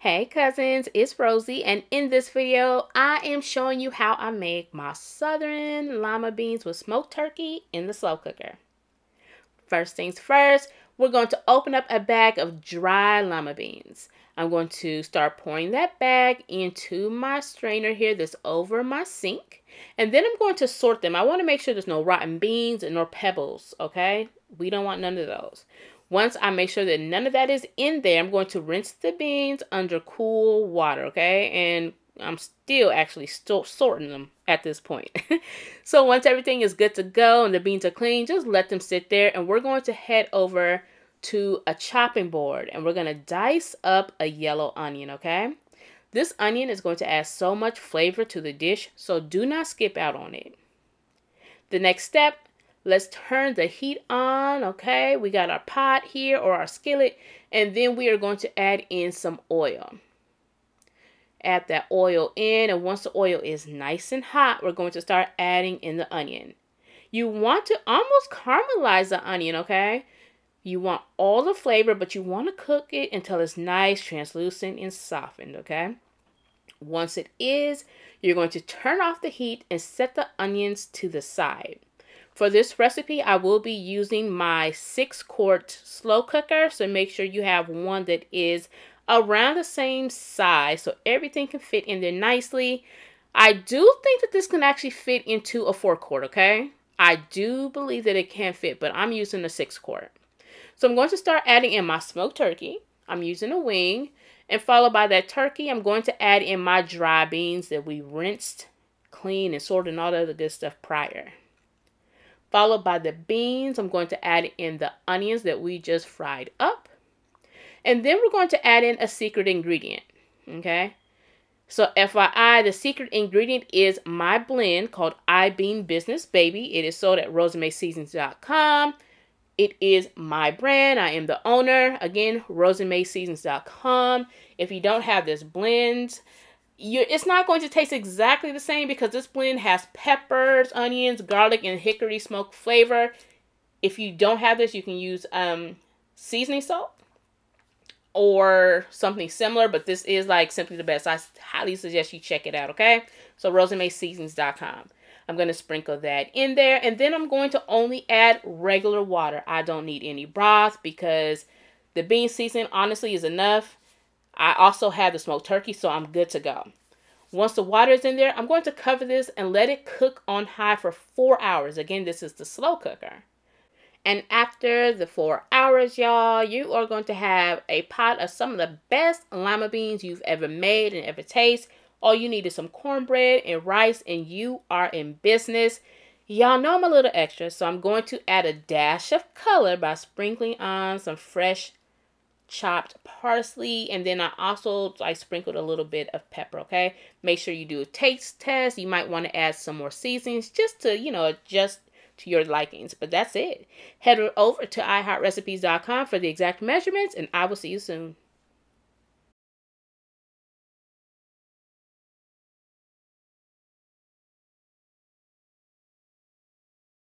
Hey cousins, it's Rosie, and in this video I am showing you how I make my southern lima beans with smoked turkey in the slow cooker. First things first, we're going to open up a bag of dry lima beans. I'm going to start pouring that bag into my strainer here that's over my sink, and then I'm going to sort them. I want to make sure there's no rotten beans and no pebbles, okay? We don't want none of those. Once I make sure that none of that is in there, I'm going to rinse the beans under cool water, okay? And I'm still actually sorting them at this point. So once everything is good to go and the beans are clean, just let them sit there. And we're going to head over to a chopping board and we're going to dice up a yellow onion, okay? This onion is going to add so much flavor to the dish, so do not skip out on it. The next step, let's turn the heat on, okay? We got our pot here or our skillet, and then we are going to add in some oil. Add that oil in, and once the oil is nice and hot, we're going to start adding in the onion. You want to almost caramelize the onion, okay? You want all the flavor, but you want to cook it until it's nice, translucent, and softened, okay? Once it is, you're going to turn off the heat and set the onions to the side. For this recipe, I will be using my 6-quart slow cooker, so make sure you have one that is around the same size so everything can fit in there nicely. I do think that this can actually fit into a 4-quart, okay? I do believe that it can fit, but I'm using a 6-quart. So I'm going to start adding in my smoked turkey. I'm using a wing, and followed by that turkey, I'm going to add in my dry beans that we rinsed, cleaned, and sorted and all the other good stuff prior. Followed by the beans, I'm going to add in the onions that we just fried up. And then we're going to add in a secret ingredient, okay? So FYI, the secret ingredient is my blend called I Bean Business Baby. It is sold at roseandmayseasons.com. It is my brand. I am the owner. Again, roseandmayseasons.com. If you don't have this blend, it's not going to taste exactly the same because this blend has peppers, onions, garlic, and hickory smoke flavor. If you don't have this, you can use seasoning salt or something similar, but this is like simply the best. I highly suggest you check it out, okay? So roseandmayseasons.com. I'm going to sprinkle that in there, and then I'm going to only add regular water. I don't need any broth because the bean seasoning honestly is enough. I also have the smoked turkey, so I'm good to go. Once the water is in there, I'm going to cover this and let it cook on high for 4 hours. Again, this is the slow cooker. And after the 4 hours, y'all, you are going to have a pot of some of the best lima beans you've ever made and ever tasted. All you need is some cornbread and rice, and you are in business. Y'all know I'm a little extra, so I'm going to add a dash of color by sprinkling on some fresh chopped parsley, and then I sprinkled a little bit of pepper, okay? Make sure you do a taste test. You might want to add some more seasonings just to, adjust to your likings, but that's it. Head over to iHeartRecipes.com for the exact measurements, and I will see you soon.